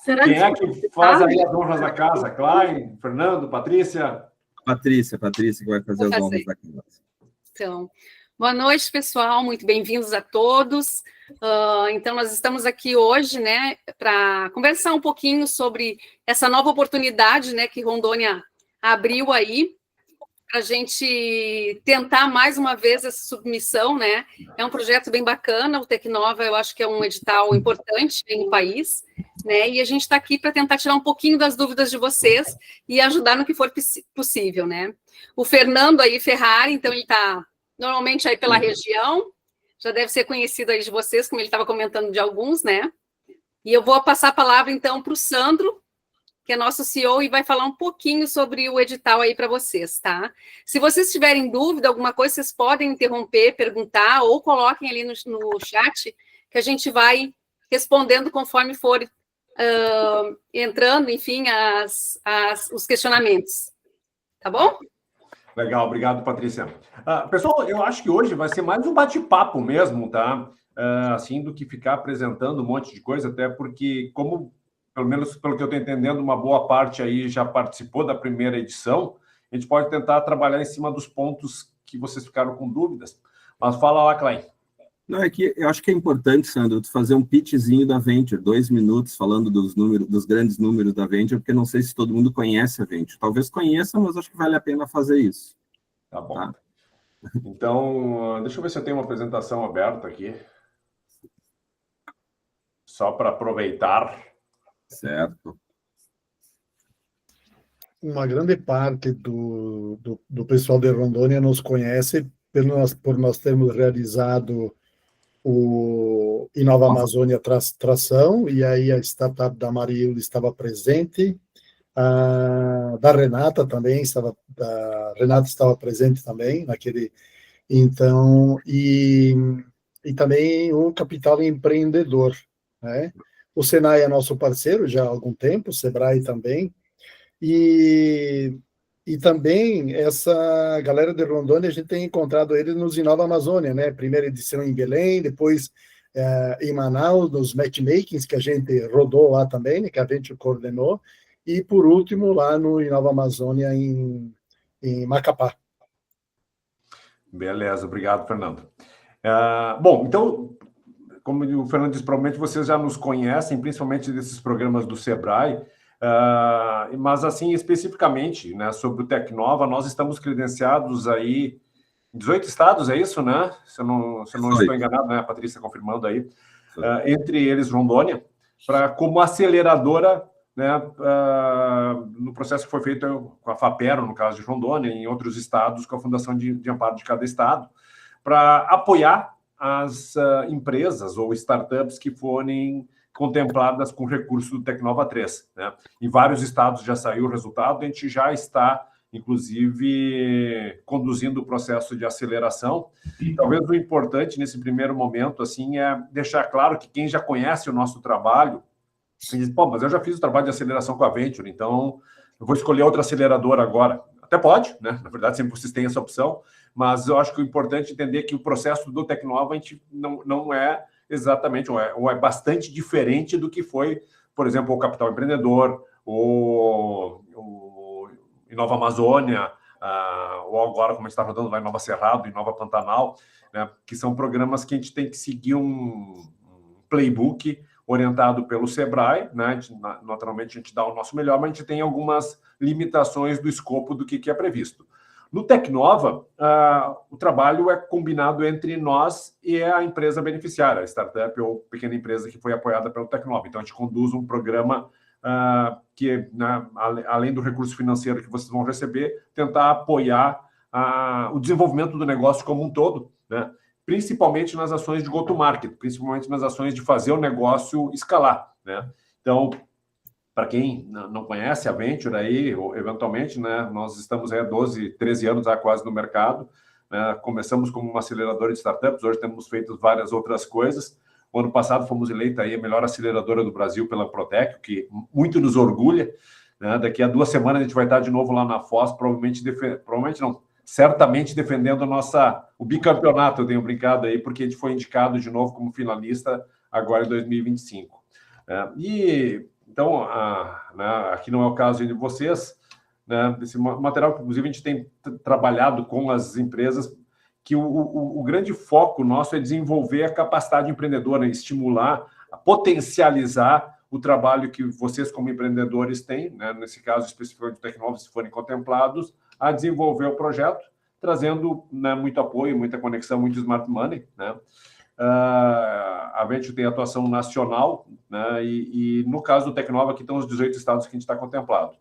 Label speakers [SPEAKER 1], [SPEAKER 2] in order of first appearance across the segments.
[SPEAKER 1] Será
[SPEAKER 2] Quem é que faz aí as honras da casa? Klein, Fernando, Patrícia?
[SPEAKER 3] Patrícia, que vai fazer as honras da casa.
[SPEAKER 1] Então, boa noite, pessoal, muito bem-vindos a todos. Então, nós estamos aqui hoje, né, para conversar um pouquinho sobre essa nova oportunidade, né, que Rondônia abriu aí, para a gente tentar mais uma vez essa submissão, né? É um projeto bem bacana, o Tecnova, eu acho que é um edital importante no país, né? E a gente está aqui para tentar tirar um pouquinho das dúvidas de vocês e ajudar no que for possível, né? O Fernando aí, Ferrari, então ele está normalmente aí pela região, já deve ser conhecido aí de vocês, como ele estava comentando de alguns, né? E eu vou passar a palavra então para o Sandro, que é nosso CEO, e vai falar um pouquinho sobre o edital aí para vocês, tá? Se vocês tiverem dúvida, alguma coisa, vocês podem interromper, perguntar, ou coloquem ali no chat, que a gente vai respondendo conforme for entrando, enfim, os questionamentos. Tá bom?
[SPEAKER 2] Legal, obrigado, Patrícia. Pessoal, eu acho que hoje vai ser mais um bate-papo mesmo, tá? Assim, do que ficar apresentando um monte de coisa, até porque, como pelo menos pelo que eu estou entendendo, uma boa parte aí já participou da primeira edição, a gente pode tentar trabalhar em cima dos pontos que vocês ficaram com dúvidas. Mas fala lá, Klein.
[SPEAKER 3] Não, é que eu acho que é importante, Sandro, tu fazer um pitchzinho da Venture, 2 minutos, falando dos números, dos grandes números da Venture, porque não sei se todo mundo conhece a Venture. Talvez conheça, mas acho que vale a pena fazer isso.
[SPEAKER 2] Tá bom. Tá? Então, deixa eu ver se eu tenho uma apresentação aberta aqui. Só para aproveitar.
[SPEAKER 3] Certo.
[SPEAKER 4] Uma grande parte do pessoal de Rondônia nos conhece por nós termos realizado o Inova Amazônia Tração, e aí a startup da Marilda estava presente, da Renata também estava presente também naquele, então, e também o Capital Empreendedor, né? O Senai é nosso parceiro já há algum tempo, o Sebrae também, e também essa galera de Rondônia, a gente tem encontrado eles nos Inova Amazônia, né? Primeira edição em Belém, depois em Manaus, nos matchmakings que a gente rodou lá também, né? Que a gente coordenou, e por último lá no Inova Amazônia em Macapá.
[SPEAKER 2] Beleza, obrigado, Fernando. Bom, então, como o Fernando disse, provavelmente vocês já nos conhecem, principalmente desses programas do Sebrae, mas, assim, especificamente, né, sobre o Tecnova, nós estamos credenciados aí em 18 estados, é isso, né? Se eu não estou enganado, né? A Patrícia confirmando aí. Entre eles, Rondônia, como aceleradora, né, no processo que foi feito com a FAPERO, no caso de Rondônia, em outros estados, com a Fundação de Amparo de cada estado, para apoiar as empresas ou startups que forem contempladas com recursos do Tecnova 3. Né? Em vários estados já saiu o resultado, a gente já está, inclusive, conduzindo o processo de aceleração. Talvez o importante nesse primeiro momento assim, é deixar claro que quem já conhece o nosso trabalho diz, pô, mas eu já fiz o trabalho de aceleração com a Venture, então eu vou escolher outra aceleradora agora. Até pode, né? Na verdade, sempre vocês têm essa opção, mas eu acho que o importante é entender que o processo do Tecnova a gente não é exatamente, ou é bastante diferente do que foi, por exemplo, o Capital Empreendedor, o Inova Amazônia, ou agora, como a gente está rodando lá em Nova Cerrado, em Nova Pantanal, né? Que são programas que a gente tem que seguir um playbook orientado pelo Sebrae, né? Naturalmente, a gente dá o nosso melhor, mas a gente tem algumas limitações do escopo do que é previsto. No Tecnova, o trabalho é combinado entre nós e a empresa beneficiária, a startup ou pequena empresa que foi apoiada pelo Tecnova. Então, a gente conduz um programa que, né, além do recurso financeiro que vocês vão receber, tentar apoiar o desenvolvimento do negócio como um todo, né? Principalmente nas ações de go-to-market, principalmente nas ações de fazer o negócio escalar, né? Então, para quem não conhece a Venture aí, ou eventualmente, né, nós estamos aí há 12, 13 anos quase no mercado, né? Começamos como uma aceleradora de startups, hoje temos feito várias outras coisas. O ano passado fomos eleita aí a melhor aceleradora do Brasil pela Protec, o que muito nos orgulha, né? Daqui a 2 semanas a gente vai estar de novo lá na Foz, certamente defendendo o bicampeonato, eu tenho brincado aí, porque a gente foi indicado de novo como finalista agora em 2025. E então, né, aqui não é o caso de vocês, né, esse material que, inclusive, a gente tem trabalhado com as empresas, que o grande foco nosso é desenvolver a capacidade empreendedora, estimular, potencializar o trabalho que vocês, como empreendedores, têm, né, nesse caso, especificamente do Tecnova, se forem contemplados, a desenvolver o projeto, trazendo, né, muito apoio, muita conexão, muito smart money, né? A Venture tem atuação nacional, né, e no caso do Tecnova, aqui estão os 18 estados que a gente está contemplado,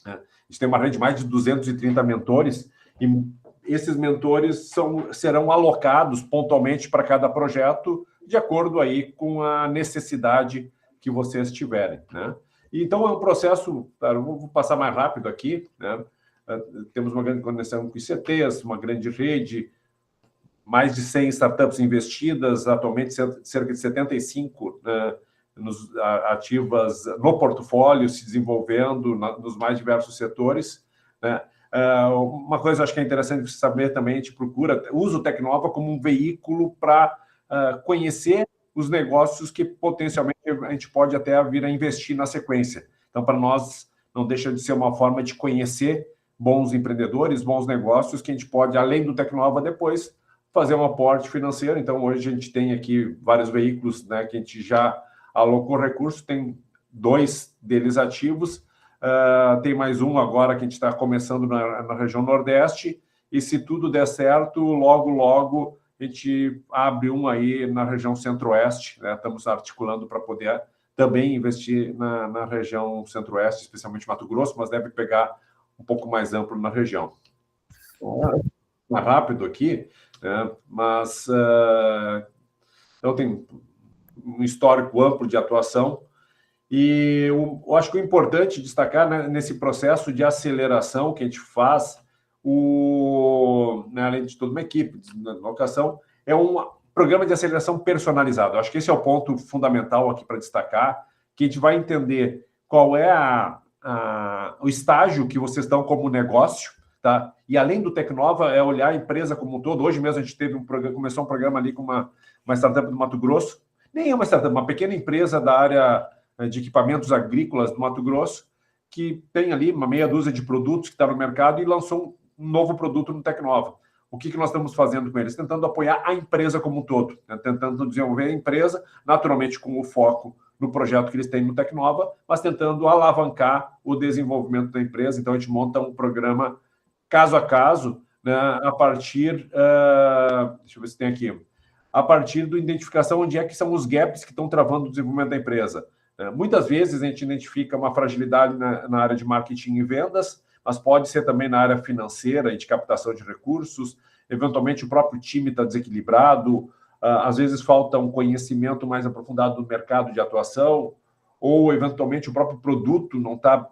[SPEAKER 2] né? A gente tem uma rede de mais de 230 mentores, e esses mentores serão alocados pontualmente para cada projeto, de acordo aí com a necessidade que vocês tiverem, né? Então, é um processo, eu vou passar mais rápido aqui, né? Temos uma grande conexão com ICTs, uma grande rede, mais de 100 startups investidas, atualmente cerca de 75 ativas no portfólio, se desenvolvendo nos mais diversos setores, né? Uma coisa acho que é interessante você saber também, a gente usa o Tecnova como um veículo para conhecer os negócios que potencialmente a gente pode até vir a investir na sequência. Então, para nós, não deixa de ser uma forma de conhecer bons empreendedores, bons negócios, que a gente pode, além do Tecnova, depois fazer um aporte financeiro. Então, hoje a gente tem aqui vários veículos, né, que a gente já alocou recurso, tem 2 deles ativos, tem mais um agora que a gente está começando na região Nordeste, e se tudo der certo, logo a gente abre um aí na região Centro-Oeste, né? Estamos articulando para poder também investir na região Centro-Oeste, especialmente Mato Grosso, mas deve pegar um pouco mais amplo na região. Mais rápido aqui, né? Mas então tem um histórico amplo de atuação, e eu acho que o importante destacar, né, nesse processo de aceleração que a gente faz, né, além de toda uma equipe de locação, é um programa de aceleração personalizado. Eu acho que esse é o ponto fundamental aqui para destacar, que a gente vai entender qual é o estágio que vocês estão como negócio, tá? E além do Tecnova, é olhar a empresa como um todo. Hoje mesmo a gente começou um programa ali com uma startup do Mato Grosso, nem é uma startup, uma pequena empresa da área de equipamentos agrícolas do Mato Grosso, que tem ali uma meia dúzia de produtos que está no mercado e lançou um novo produto no Tecnova. O que nós estamos fazendo com eles? Tentando apoiar a empresa como um todo, né? Tentando desenvolver a empresa, naturalmente com o foco no projeto que eles têm no Tecnova, mas tentando alavancar o desenvolvimento da empresa. Então, a gente monta um programa caso a caso, né, a partir... deixa eu ver se tem aqui. A partir da identificação onde é que são os gaps que estão travando o desenvolvimento da empresa. Muitas vezes a gente identifica uma fragilidade na área de marketing e vendas, mas pode ser também na área financeira e de captação de recursos. Eventualmente, o próprio time está desequilibrado, às vezes falta um conhecimento mais aprofundado do mercado de atuação, ou, eventualmente, o próprio produto não está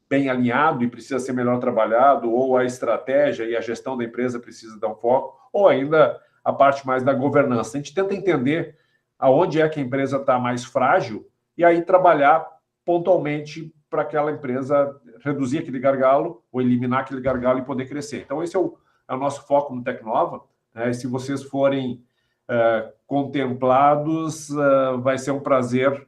[SPEAKER 2] bem alinhado e precisa ser melhor trabalhado, ou a estratégia e a gestão da empresa precisa dar um foco, ou ainda a parte mais da governança. A gente tenta entender aonde é que a empresa está mais frágil e aí trabalhar pontualmente para aquela empresa reduzir aquele gargalo ou eliminar aquele gargalo e poder crescer. Então, esse é o nosso foco no Tecnova, né? E se vocês forem contemplados, vai ser um prazer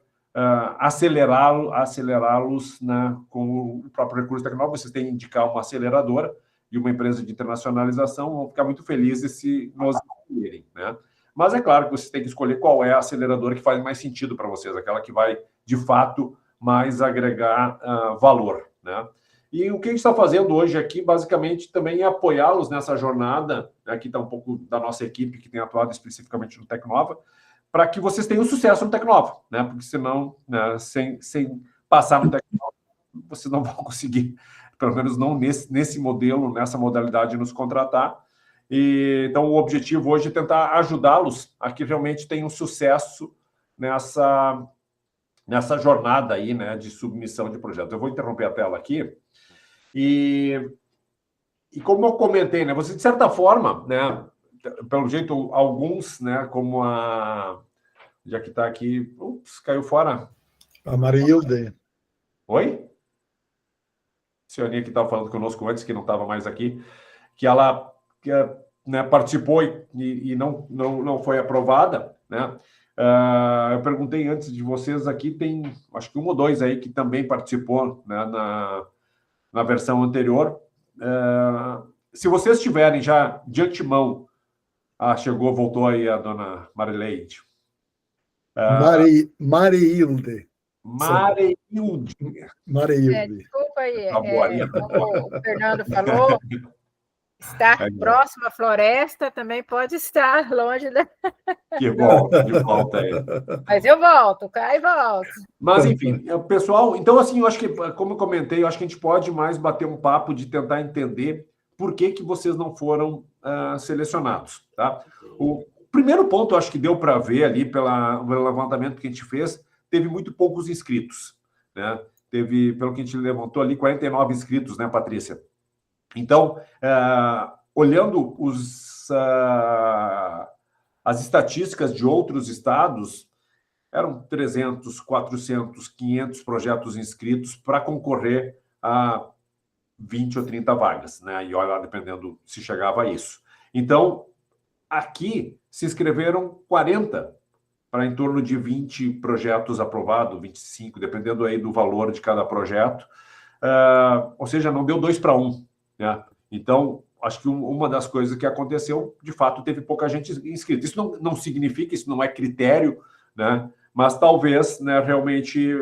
[SPEAKER 2] acelerá-los, né, com o próprio recurso Tecnova. Vocês têm que indicar uma aceleradora e uma empresa de internacionalização, vão ficar muito felizes se nos escolherem, né? Mas é claro que vocês têm que escolher qual é a aceleradora que faz mais sentido para vocês, aquela que vai, de fato, mais agregar valor, né? E o que a gente está fazendo hoje aqui, basicamente, também é apoiá-los nessa jornada. Aqui está um pouco da nossa equipe que tem atuado especificamente no Tecnova, para que vocês tenham sucesso no Tecnova, né? Porque senão, né, sem passar no Tecnova, vocês não vão conseguir, pelo menos não nesse modelo, nessa modalidade, nos contratar. Então, o objetivo hoje é tentar ajudá-los a que realmente tenham sucesso nessa jornada aí, né, de submissão de projetos. Eu vou interromper a tela aqui. E como eu comentei, né, você, de certa forma, né, pelo jeito, alguns, né, como já que está aqui... Ups, caiu fora.
[SPEAKER 4] A Marilde.
[SPEAKER 2] Oi? A senhorinha que estava falando conosco antes, que não estava mais aqui, que ela... né, participou e não foi aprovada, né? Eu perguntei antes de vocês aqui, tem acho que um ou dois aí que também participou, né, na versão anterior. Se vocês tiverem já de antemão... voltou aí a dona Marileide.
[SPEAKER 4] Mareilde.
[SPEAKER 2] Mareilde.
[SPEAKER 4] Mareilde.
[SPEAKER 5] Desculpa aí,
[SPEAKER 2] Tabuaria.
[SPEAKER 5] como o Fernando falou, estar próximo à floresta também pode estar longe da...
[SPEAKER 2] Que bom, de volta aí.
[SPEAKER 5] Mas eu volto, cá e volto.
[SPEAKER 2] Mas, enfim, pessoal, então, assim, eu acho que, como eu comentei, eu acho que a gente pode mais bater um papo de tentar entender por que vocês não foram selecionados, tá? O primeiro ponto, eu acho que deu para ver ali, pelo levantamento que a gente fez, teve muito poucos inscritos, né? Teve, pelo que a gente levantou ali, 49 inscritos, né, Patrícia? Então, olhando as estatísticas de outros estados, eram 300, 400, 500 projetos inscritos para concorrer a 20 ou 30 vagas, né? E olha lá, dependendo se chegava a isso. Então, aqui se inscreveram 40 para em torno de 20 projetos aprovados, 25, dependendo aí do valor de cada projeto. Ou seja, não deu 2 para 1, né? Então, acho que uma das coisas que aconteceu, de fato, teve pouca gente inscrita. Isso não significa, isso não é critério, né? Mas talvez, né, realmente,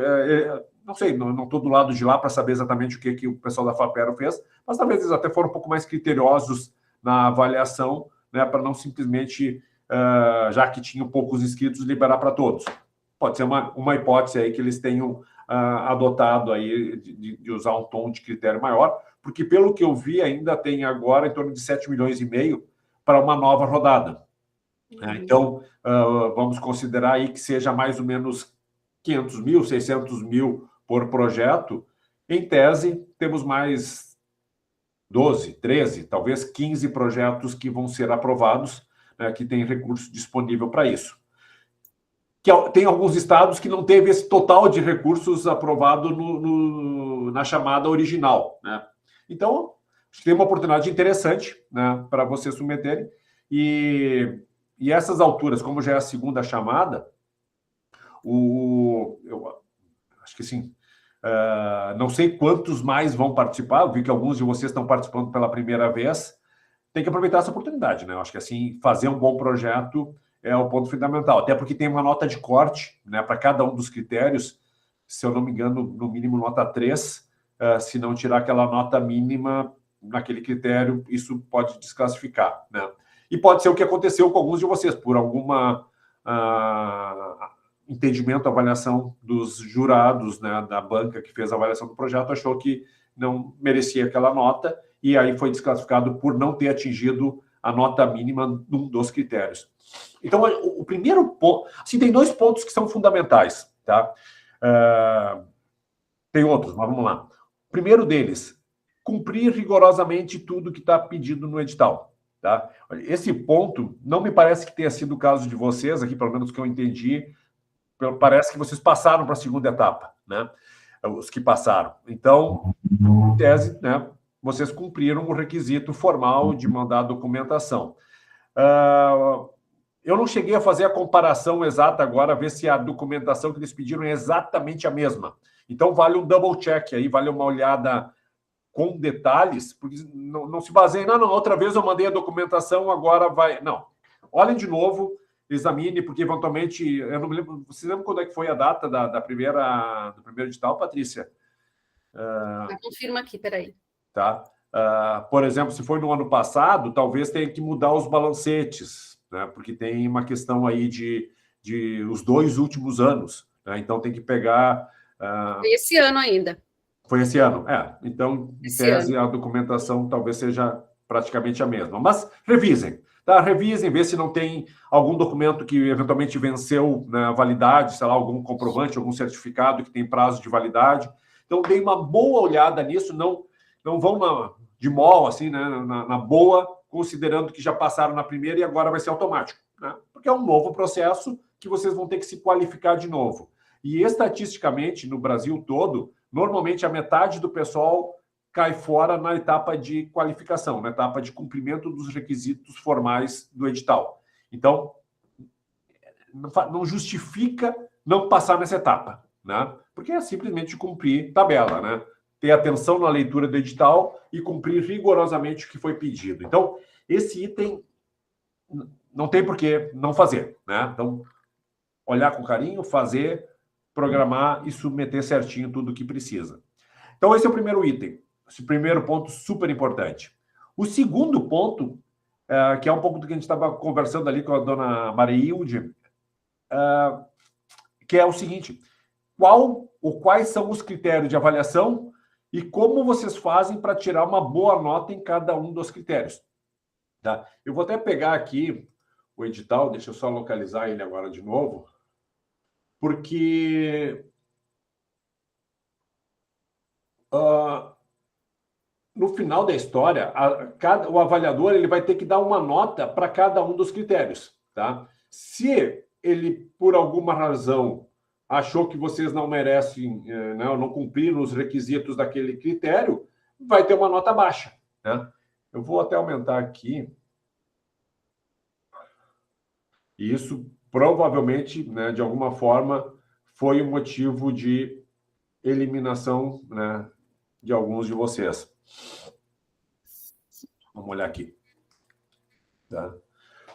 [SPEAKER 2] não sei, não estou do lado de lá para saber exatamente o que o pessoal da FAPERO fez, mas talvez eles até foram um pouco mais criteriosos na avaliação, né, para não simplesmente, já que tinham poucos inscritos, liberar para todos. Pode ser uma hipótese aí que eles tenham adotado aí de usar um tom de critério maior, porque pelo que eu vi ainda tem agora em torno de 7,5 milhões para uma nova rodada. Então, vamos considerar aí que seja mais ou menos 500 mil, 600 mil por projeto. Em tese, temos mais 12, 13, talvez 15 projetos que vão ser aprovados, né, que tem recurso disponível para isso. Tem alguns estados que não teve esse total de recursos aprovado na chamada original, né? Então, acho que tem uma oportunidade interessante, né, para vocês submeterem. E essas alturas, como já é a segunda chamada, eu acho que sim, não sei quantos mais vão participar, eu vi que alguns de vocês estão participando pela primeira vez, tem que aproveitar essa oportunidade, né? Eu acho que assim, fazer um bom projeto é o ponto fundamental, até porque tem uma nota de corte, né, para cada um dos critérios, se eu não me engano, no mínimo nota 3, se não tirar aquela nota mínima naquele critério, isso pode desclassificar, né? E pode ser o que aconteceu com alguns de vocês, por alguma entendimento, avaliação dos jurados, né, da banca que fez a avaliação do projeto, achou que não merecia aquela nota, e aí foi desclassificado por não ter atingido a nota mínima num dos critérios. Então, o primeiro ponto... Assim, tem 2 pontos que são fundamentais, tá? Tem outros, mas vamos lá. O primeiro deles, cumprir rigorosamente tudo que está pedido no edital, tá? Esse ponto não me parece que tenha sido o caso de vocês, aqui, pelo menos que eu entendi, parece que vocês passaram para a segunda etapa, né? Os que passaram. Então, em tese, né, vocês cumpriram o requisito formal de mandar a documentação. Eu não cheguei a fazer a comparação exata agora, ver se a documentação que eles pediram é exatamente a mesma. Então, vale um double check aí, vale uma olhada com detalhes, porque não se baseia, não, outra vez eu mandei a documentação, agora vai... Não, olhem de novo, examine, porque eventualmente, eu não me lembro, você lembra quando é que foi a data do primeiro edital, Patrícia?
[SPEAKER 1] Confirma aqui, peraí.
[SPEAKER 2] Tá? Por exemplo, se foi no ano passado, talvez tenha que mudar os balancetes, né? Porque tem uma questão aí de os 2 últimos anos, né? Então tem que pegar...
[SPEAKER 1] Foi esse ano ainda.
[SPEAKER 2] Foi esse ano, Então, em tese, a documentação talvez seja praticamente a mesma. Mas revisem, tá? Revisem, vê se não tem algum documento que eventualmente venceu na validade, sei lá, algum comprovante, algum certificado que tem prazo de validade. Então, deem uma boa olhada nisso, não vão de mol, assim, né, na boa, considerando que já passaram na primeira e agora vai ser automático, né? Porque é um novo processo que vocês vão ter que se qualificar de novo. E, estatisticamente, no Brasil todo, normalmente a metade do pessoal cai fora na etapa de qualificação, na etapa de cumprimento dos requisitos formais do edital. Então, não justifica não passar nessa etapa, né? Porque é simplesmente cumprir tabela, né? Ter atenção na leitura do edital e cumprir rigorosamente o que foi pedido. Então, esse item não tem por que não fazer, né? Então, olhar com carinho, fazer, programar e submeter certinho tudo o que precisa. Então, esse é o primeiro item. Esse primeiro ponto super importante. O segundo ponto, que é um pouco do que a gente estava conversando ali com a dona Marilde, que é o seguinte: quais são os critérios de avaliação e como vocês fazem para tirar uma boa nota em cada um dos critérios. Tá? Eu vou até pegar aqui o edital, deixa eu só localizar ele agora de novo, porque no final da história, o avaliador ele vai ter que dar uma nota para cada um dos critérios. Tá? Se ele, por alguma razão, achou que vocês não merecem, não cumpriram os requisitos daquele critério, vai ter uma nota baixa. Né? Eu vou até aumentar aqui. E isso provavelmente, né, de alguma forma, foi o motivo de eliminação, né, de alguns de vocês. Vamos olhar aqui. Tá?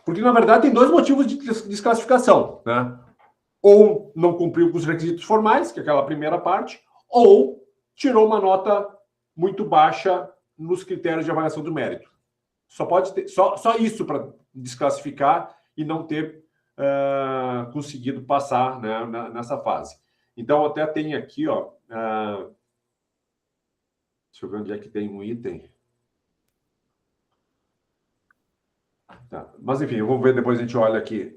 [SPEAKER 2] Porque, na verdade, tem dois motivos de desclassificação. Né? Ou não cumpriu com os requisitos formais, que é aquela primeira parte, ou tirou uma nota muito baixa nos critérios de avaliação do mérito. Só pode ter só isso para desclassificar e não ter conseguido passar, né, nessa fase. Então, até tem aqui, ó, deixa eu ver onde é que tem um item. Tá. Mas, enfim, vamos ver, depois a gente olha aqui.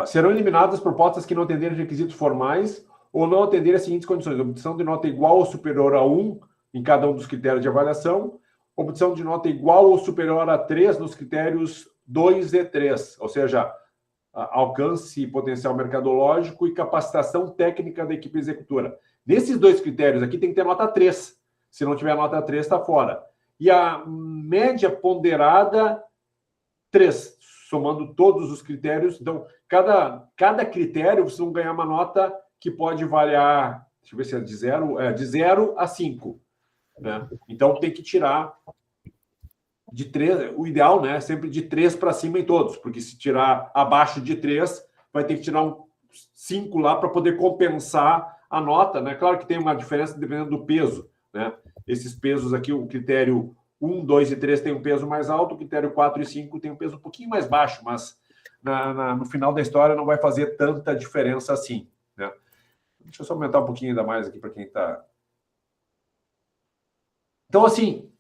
[SPEAKER 2] Serão eliminadas propostas que não atenderem requisitos formais ou não atenderem as seguintes condições: obtenção de nota igual ou superior a 1 em cada um dos critérios de avaliação, obtenção de nota igual ou superior a 3 nos critérios 2 e 3, ou seja, alcance potencial mercadológico e capacitação técnica da equipe executora. Nesses dois critérios aqui tem que ter nota 3. Se não tiver nota 3, está fora. E a média ponderada, 3, somando todos os critérios. Então, cada critério, vocês vão ganhar uma nota que pode variar, deixa eu ver se é de 0 a 5. Né? Então, tem que tirar de 3, o ideal, né, sempre de 3 para cima em todos, porque se tirar abaixo de 3, vai ter que tirar um 5 lá para poder compensar a nota, né? Claro que tem uma diferença dependendo do peso, né? Esses pesos aqui, o critério 1, 2 e 3 tem um peso mais alto, o critério 4 e 5 tem um peso um pouquinho mais baixo, mas no final da história não vai fazer tanta diferença assim, né? Deixa eu só aumentar um pouquinho ainda mais aqui para quem está... Então, assim,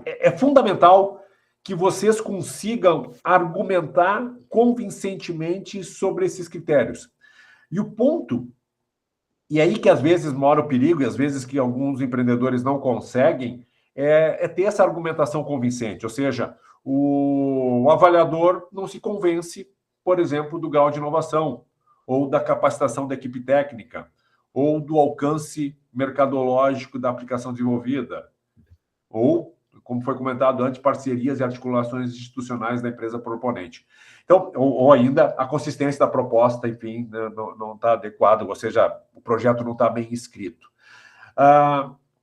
[SPEAKER 2] é fundamental que vocês consigam argumentar convincentemente sobre esses critérios. E o ponto, e aí que às vezes mora o perigo, e às vezes que alguns empreendedores não conseguem, é ter essa argumentação convincente. Ou seja, o avaliador não se convence, por exemplo, do grau de inovação, ou da capacitação da equipe técnica, ou do alcance mercadológico da aplicação desenvolvida, ou, como foi comentado antes, parcerias e articulações institucionais da empresa proponente. Então, ou ainda a consistência da proposta, enfim, não está adequada, ou seja, o projeto não está bem escrito.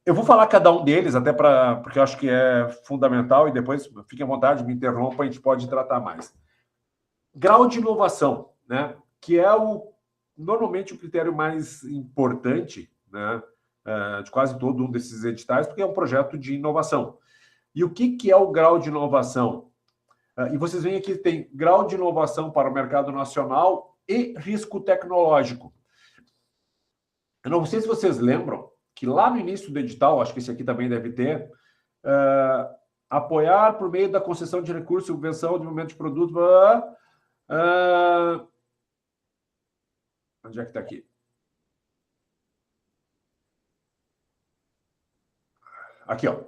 [SPEAKER 2] Eu vou falar cada um deles, até porque eu acho que é fundamental, e depois fiquem à vontade, me interrompa, a gente pode tratar mais. Grau de inovação, né, que é normalmente o critério mais importante, né, de quase todo um desses editais, porque é um projeto de inovação. E o que é o grau de inovação? E vocês veem aqui, tem grau de inovação para o mercado nacional e risco tecnológico. Eu não sei se vocês lembram que lá no início do edital, acho que esse aqui também deve ter, apoiar por meio da concessão de recursos, subvenção, desenvolvimento de produtos... onde é que está aqui? Aqui, ó.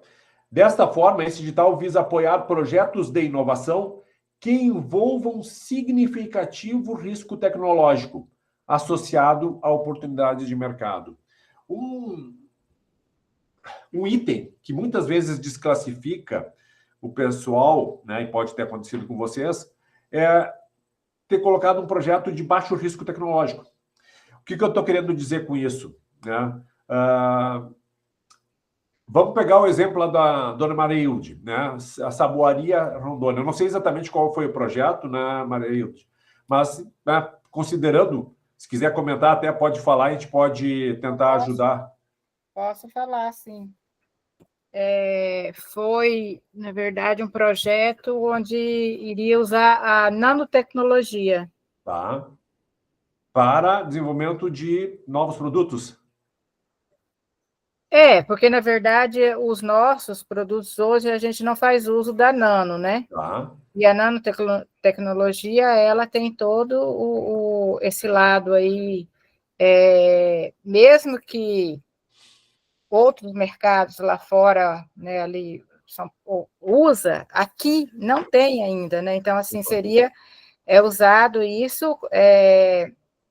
[SPEAKER 2] Desta forma, esse edital visa apoiar projetos de inovação que envolvam significativo risco tecnológico associado a oportunidades de mercado. Um item que muitas vezes desclassifica o pessoal, né, e pode ter acontecido com vocês, é ter colocado um projeto de baixo risco tecnológico. O que eu estou querendo dizer com isso? Né? Vamos pegar o exemplo lá da Dona Mareilde, né? A Saboaria Rondônia. Eu não sei exatamente qual foi o projeto, né, Mareilde, mas, né, considerando, se quiser comentar, até pode falar, a gente pode tentar ajudar.
[SPEAKER 5] Posso falar, sim. Foi, na verdade, um projeto onde iria usar a nanotecnologia.
[SPEAKER 2] Tá? Para desenvolvimento de novos produtos.
[SPEAKER 5] Porque, na verdade, os nossos produtos hoje, a gente não faz uso da nano, né?
[SPEAKER 2] Tá?
[SPEAKER 5] E a nanotecnologia, ela tem todo esse lado aí, mesmo que outros mercados lá fora, né, ali usa, aqui não tem ainda, né? Então, assim, seria usado isso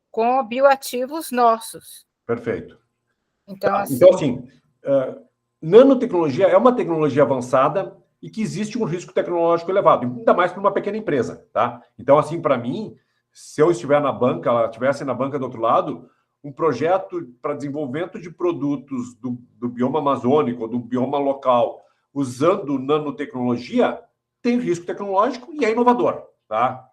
[SPEAKER 5] com bioativos nossos.
[SPEAKER 2] Perfeito.
[SPEAKER 5] Então,
[SPEAKER 2] assim, nanotecnologia é uma tecnologia avançada e que existe um risco tecnológico elevado, ainda mais para uma pequena empresa, tá? Então, assim, para mim, se eu estiver na banca, ela estivesse na banca do outro lado, um projeto para desenvolvimento de produtos do bioma amazônico, do bioma local, usando nanotecnologia, tem risco tecnológico e é inovador, tá?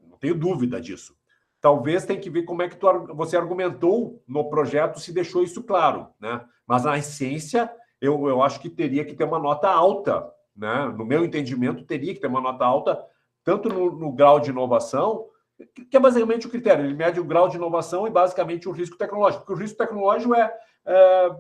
[SPEAKER 2] Não tenho dúvida disso. Talvez tenha que ver como é que você argumentou no projeto, se deixou isso claro, né? Mas na essência, eu acho que teria que ter uma nota alta, né? No meu entendimento, teria que ter uma nota alta, tanto no grau de inovação, que é basicamente o critério. Ele mede o grau de inovação e basicamente o risco tecnológico. Porque o risco tecnológico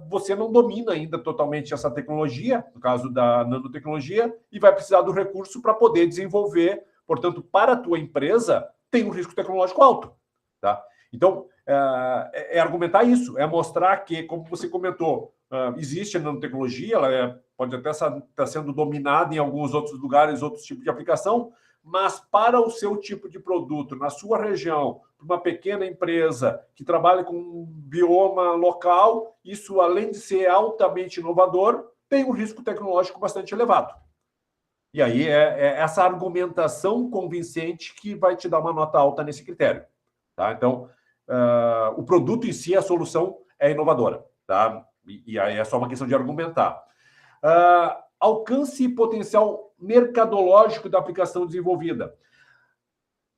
[SPEAKER 2] você não domina ainda totalmente essa tecnologia, no caso da nanotecnologia, e vai precisar do recurso para poder desenvolver. Portanto, para a tua empresa, tem um risco tecnológico alto. Tá? Então, é argumentar isso, é mostrar que, como você comentou, existe a nanotecnologia, ela pode até estar sendo dominada em alguns outros lugares, outros tipos de aplicação, mas para o seu tipo de produto, na sua região, para uma pequena empresa que trabalha com um bioma local, isso, além de ser altamente inovador, tem um risco tecnológico bastante elevado. E aí é essa argumentação convincente que vai te dar uma nota alta nesse critério. Tá? Então, o produto em si, a solução é inovadora. Tá? E aí é só uma questão de argumentar. Alcance e potencial mercadológico da aplicação desenvolvida.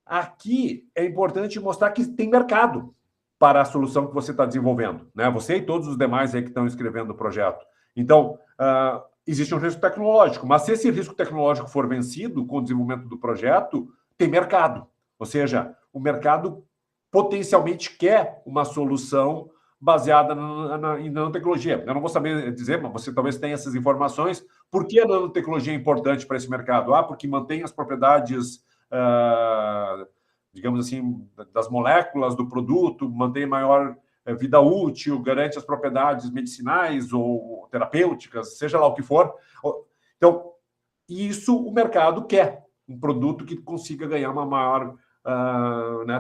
[SPEAKER 2] Aqui é importante mostrar que tem mercado para a solução que você está desenvolvendo. Né? Você e todos os demais aí que estão escrevendo o projeto. Então, existe um risco tecnológico, mas se esse risco tecnológico for vencido com o desenvolvimento do projeto, tem mercado. Ou seja, o mercado potencialmente quer uma solução baseada em nanotecnologia. Eu não vou saber dizer, mas você talvez tenha essas informações. Por que a nanotecnologia é importante para esse mercado? Porque mantém as propriedades, digamos assim, das moléculas do produto, mantém maior vida útil, garante as propriedades medicinais ou terapêuticas, seja lá o que for. Então, isso o mercado quer. Um produto que consiga ganhar uma maior...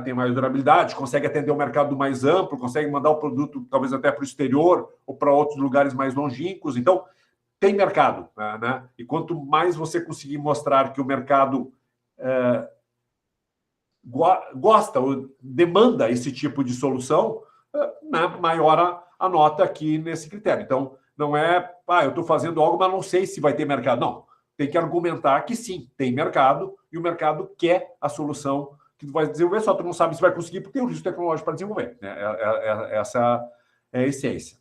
[SPEAKER 2] tem mais durabilidade, consegue atender o mercado mais amplo, consegue mandar o produto talvez até para o exterior ou para outros lugares mais longínquos. Então, tem mercado. Né? E quanto mais você conseguir mostrar que o mercado gosta ou demanda esse tipo de solução, maior a nota aqui nesse critério. Então, não é, eu estou fazendo algo, mas não sei se vai ter mercado. Não, tem que argumentar que sim, tem mercado, e o mercado quer a solução que tu vai desenvolver, só tu não sabe se vai conseguir, porque tem um risco tecnológico para desenvolver. Né? Essa é a essência.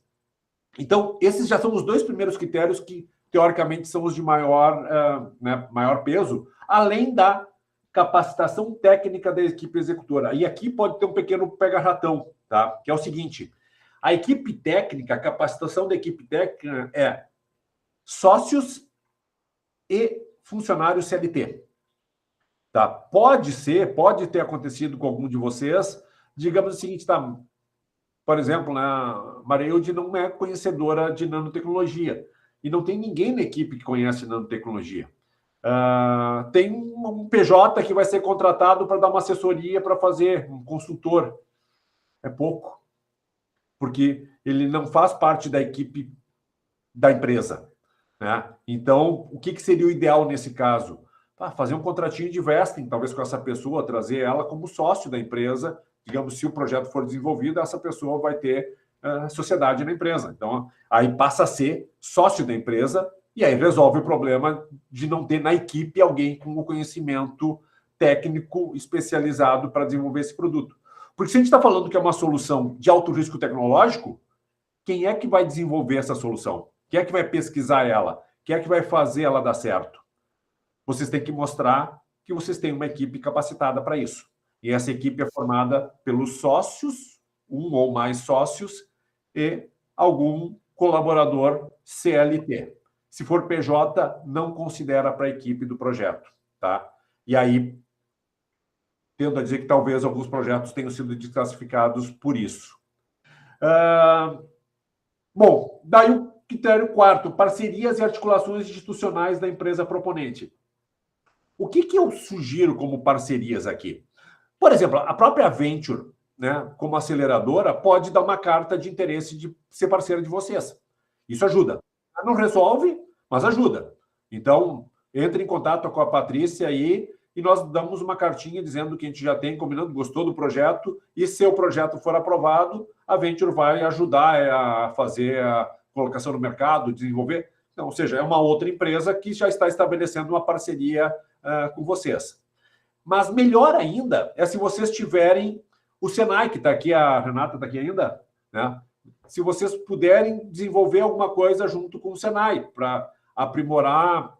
[SPEAKER 2] Então, esses já são os dois primeiros critérios que, teoricamente, são os de maior peso, além da capacitação técnica da equipe executora. E aqui pode ter um pequeno pega-ratão, tá? Que é o seguinte: a equipe técnica, a capacitação da equipe técnica é sócios e funcionários CLT. Tá? Pode ter acontecido com algum de vocês, digamos o seguinte, tá? Por exemplo, a Mareilde não é conhecedora de nanotecnologia e não tem ninguém na equipe que conhece nanotecnologia. Tem um PJ que vai ser contratado para dar uma assessoria para fazer, um consultor. É pouco, porque ele não faz parte da equipe da empresa. né? Então, o que seria o ideal nesse caso? Fazer um contratinho de vesting, talvez com essa pessoa, trazer ela como sócio da empresa. Digamos, se o projeto for desenvolvido, essa pessoa vai ter sociedade na empresa. Então, aí passa a ser sócio da empresa e aí resolve o problema de não ter na equipe alguém com o conhecimento técnico especializado para desenvolver esse produto. Porque se a gente está falando que é uma solução de alto risco tecnológico, quem é que vai desenvolver essa solução? Quem é que vai pesquisar ela? Quem é que vai fazer ela dar certo? Vocês têm que mostrar que vocês têm uma equipe capacitada para isso. E essa equipe é formada pelos sócios, um ou mais sócios, e algum colaborador CLT. Se for PJ, não considera para a equipe do projeto, tá? E aí, tendo a dizer que talvez alguns projetos tenham sido desclassificados por isso. Bom, daí o critério quarto, parcerias e articulações institucionais da empresa proponente. O que eu sugiro como parcerias aqui? Por exemplo, a própria Venture, né, como aceleradora, pode dar uma carta de interesse de ser parceira de vocês. Isso ajuda. Não resolve, mas ajuda. Então, entre em contato com a Patrícia aí e nós damos uma cartinha dizendo que a gente já tem, combinando, gostou do projeto, e se o projeto for aprovado, a Venture vai ajudar a fazer a colocação no mercado, desenvolver. Então, ou seja, é uma outra empresa que já está estabelecendo uma parceria com vocês. Mas melhor ainda é se vocês tiverem o Senai, que está aqui, a Renata está aqui ainda, né? Se vocês puderem desenvolver alguma coisa junto com o Senai, para aprimorar,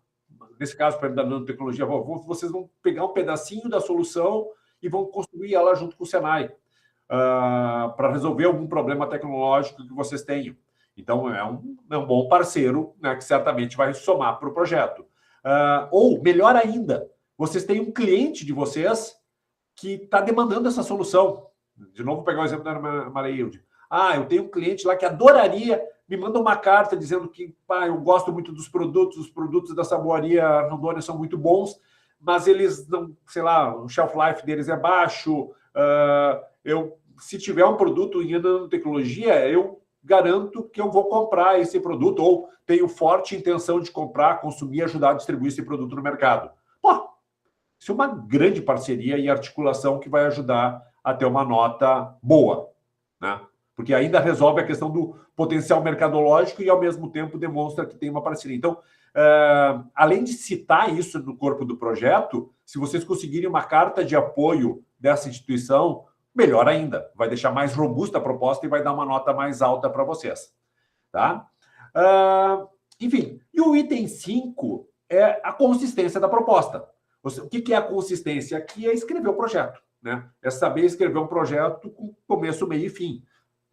[SPEAKER 2] nesse caso, para a nanotecnologia, vocês vão pegar um pedacinho da solução e vão construir ela junto com o Senai, para resolver algum problema tecnológico que vocês tenham. Então, é um bom parceiro, né, que certamente vai somar para o projeto. Ou, melhor ainda, vocês têm um cliente de vocês que está demandando essa solução. De novo, vou pegar o exemplo da Mareilde. Eu tenho um cliente lá que adoraria, me manda uma carta dizendo que eu gosto muito dos produtos, os produtos da Saboaria Rondônia são muito bons, mas eles não, sei lá, o shelf life deles é baixo. Se tiver um produto em nanotecnologia, eu garanto que eu vou comprar esse produto, ou tenho forte intenção de comprar, consumir, ajudar a distribuir esse produto no mercado. Isso é uma grande parceria e articulação que vai ajudar a ter uma nota boa, né? Porque ainda resolve a questão do potencial mercadológico e, ao mesmo tempo, demonstra que tem uma parceria. Então, além de citar isso no corpo do projeto, se vocês conseguirem uma carta de apoio dessa instituição, melhor ainda. Vai deixar mais robusta a proposta e vai dar uma nota mais alta para vocês. Tá? Enfim, e o item 5 é a consistência da proposta. O que é a consistência? Aqui é escrever o projeto, né? É saber escrever um projeto com começo, meio e fim.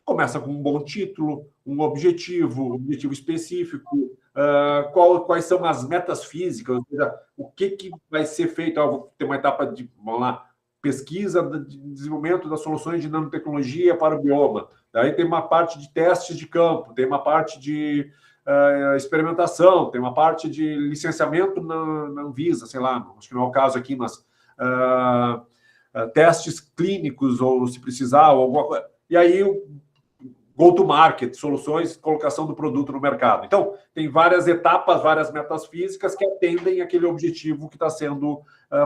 [SPEAKER 2] Começa com um bom título, um objetivo específico, quais são as metas físicas, ou seja, o que vai ser feito. Vou ter uma etapa de, vamos lá, pesquisa de desenvolvimento das soluções de nanotecnologia para o bioma. Daí tem uma parte de testes de campo, tem uma parte de experimentação, tem uma parte de licenciamento na Anvisa, sei lá, acho que não é o caso aqui, mas testes clínicos, ou se precisar, ou alguma coisa. E aí o go-to-market, soluções, colocação do produto no mercado. Então, tem várias etapas, várias metas físicas que atendem aquele objetivo que está sendo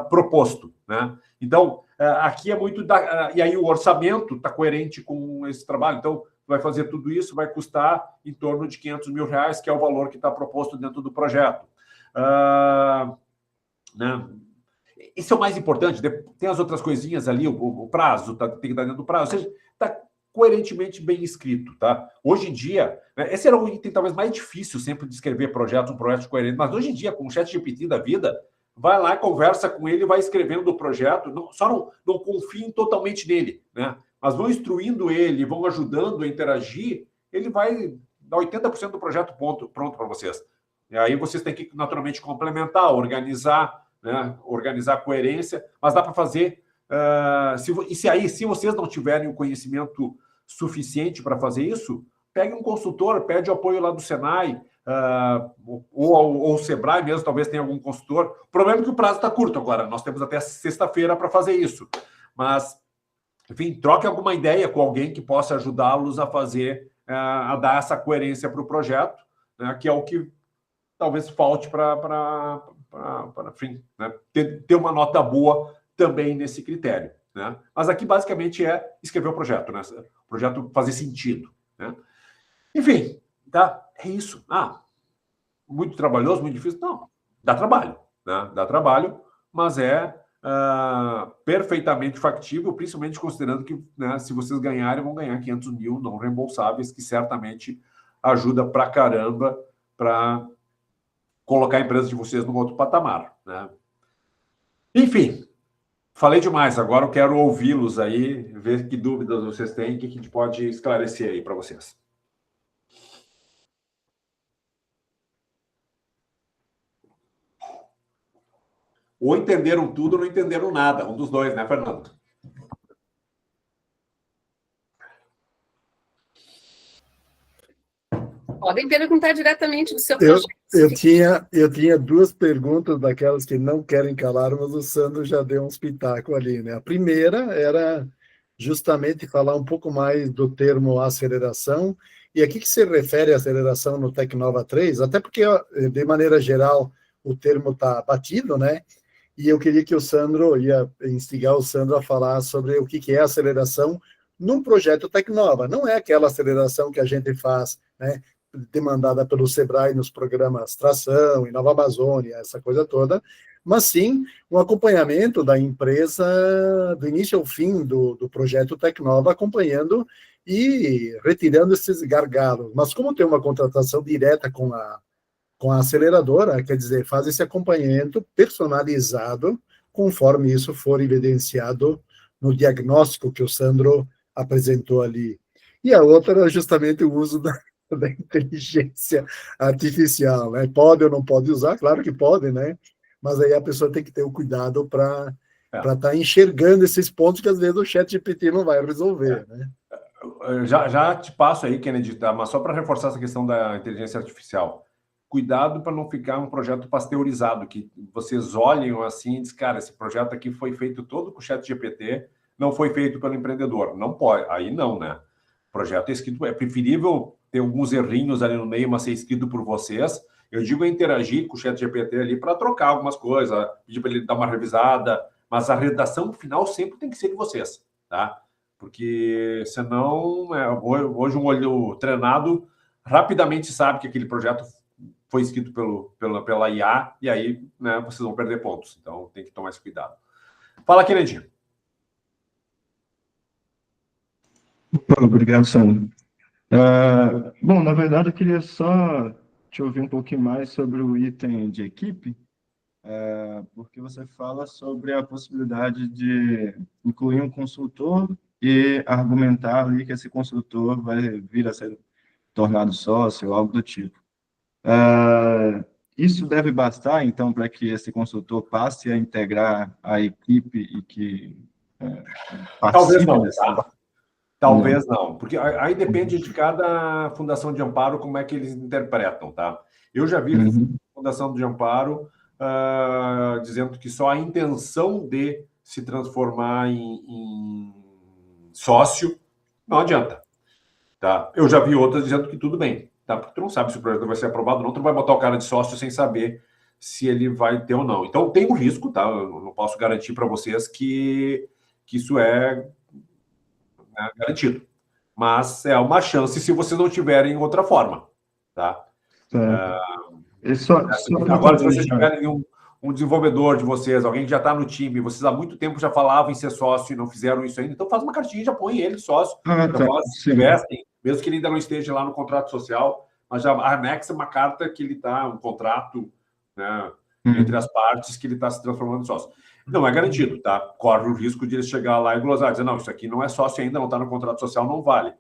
[SPEAKER 2] proposto, né? Então, aqui é muito... e aí o orçamento está coerente com esse trabalho. Então, vai fazer tudo isso, vai custar em torno de R$500 mil, que é o valor que está proposto dentro do projeto. Né? Esse é o mais importante. Tem as outras coisinhas ali, o prazo, tem que estar dentro do prazo. Ou seja, está coerentemente bem escrito, tá? Hoje em dia, né, esse era o item talvez mais difícil sempre de escrever projetos, um projeto coerente, mas hoje em dia, com o ChatGPT da vida, vai lá, conversa com ele, vai escrevendo o projeto, não confiem totalmente nele, né? Mas vão instruindo ele, vão ajudando a interagir, ele vai dar 80% do projeto pronto para vocês. E aí vocês têm que, naturalmente, complementar, organizar, né? Organizar a coerência, mas dá para fazer... se vocês não tiverem o conhecimento suficiente para fazer isso, pegue um consultor, pede o apoio lá do Senai, ou o Sebrae mesmo, talvez tenha algum consultor. O problema é que o prazo está curto agora, nós temos até sexta-feira para fazer isso. Mas, enfim, troque alguma ideia com alguém que possa ajudá-los a fazer, a dar essa coerência para o projeto, né, que é o que talvez falte para né, ter uma nota boa também nesse critério. Né? Mas aqui, basicamente, é escrever o projeto, né? O projeto fazer sentido. Né? Enfim, tá? É isso. Muito trabalhoso, muito difícil? Não, dá trabalho. Né? Dá trabalho, mas é perfeitamente factível, principalmente considerando que, né, se vocês ganharem, vão ganhar 500 mil não reembolsáveis, que certamente ajuda pra caramba para colocar a empresa de vocês num outro patamar. Né? Enfim, falei demais. Agora eu quero ouvi-los aí, ver que dúvidas vocês têm, o que a gente pode esclarecer aí para vocês. Ou entenderam tudo ou não entenderam nada. Um dos dois, né, Fernando?
[SPEAKER 1] Podem perguntar diretamente do seu projeto.
[SPEAKER 4] Eu tinha duas perguntas daquelas que não querem calar, mas o Sandro já deu uns pitacos ali, né? A primeira era justamente falar um pouco mais do termo aceleração, e aqui que se refere à aceleração no Tecnova 3, até porque, de maneira geral, o termo está batido, né? E eu queria que o Sandro, ia instigar o Sandro a falar sobre o que é aceleração num projeto Tecnova. Não é aquela aceleração que a gente faz, né, demandada pelo Sebrae nos programas Tração, e Nova Amazônia, essa coisa toda, mas sim um acompanhamento da empresa do início ao fim do projeto Tecnova, acompanhando e retirando esses gargalos. Mas como tem uma contratação direta com a aceleradora, quer dizer, faz esse acompanhamento personalizado, conforme isso for evidenciado no diagnóstico que o Sandro apresentou ali. E a outra é justamente o uso da inteligência artificial, né? Pode ou não pode usar? Claro que pode, né? Mas aí a pessoa tem que ter o cuidado para estar enxergando esses pontos que às vezes o ChatGPT não vai resolver, né?
[SPEAKER 2] Já te passo aí, Kennedy, tá? Mas só para reforçar essa questão da inteligência artificial. Cuidado para não ficar um projeto pasteurizado, que vocês olhem assim e dizem, cara, esse projeto aqui foi feito todo com o ChatGPT, não foi feito pelo empreendedor. Não pode, aí não, né? O projeto é escrito, é preferível ter alguns errinhos ali no meio, mas ser escrito por vocês. Eu digo interagir com o ChatGPT ali para trocar algumas coisas, pedir para ele dar uma revisada, mas a redação final sempre tem que ser de vocês, tá? Porque senão, hoje um olho treinado rapidamente sabe que aquele projeto foi escrito pela IA, e aí, né, vocês vão perder pontos. Então, tem que tomar esse cuidado. Fala, Kennedy.
[SPEAKER 6] Obrigado, Sandro. Bom, na verdade, eu queria só te ouvir um pouquinho mais sobre o item de equipe, porque você fala sobre a possibilidade de incluir um consultor e argumentar ali que esse consultor vai vir a ser tornado sócio ou algo do tipo. Isso deve bastar, então, para que esse consultor passe a integrar a equipe e que
[SPEAKER 2] Talvez não, tá? Talvez não, porque aí depende de cada fundação de amparo, como é que eles interpretam, tá? Eu já vi fundação de amparo dizendo que só a intenção de se transformar em sócio não adianta, tá? Eu já vi outras dizendo que tudo bem, tá? Porque tu não sabe se o projeto vai ser aprovado ou não, tu não vai botar o cara de sócio sem saber se ele vai ter ou não. Então, tem um risco, tá? Eu não posso garantir para vocês que isso é garantido. Mas é uma chance se vocês não tiverem outra forma, tá? Agora, se vocês tiverem um desenvolvedor de vocês, alguém que já está no time, vocês há muito tempo já falavam em ser sócio e não fizeram isso ainda, então faz uma cartinha e já põe ele sócio. Se investem, mesmo que ele ainda não esteja lá no contrato social, mas já anexa uma carta que ele está, um contrato, né, entre as partes, que ele está se transformando em sócio. Não é garantido, tá? Corre o risco de ele chegar lá e glosar, dizer, não, isso aqui não é sócio ainda, não está no contrato social, não vale.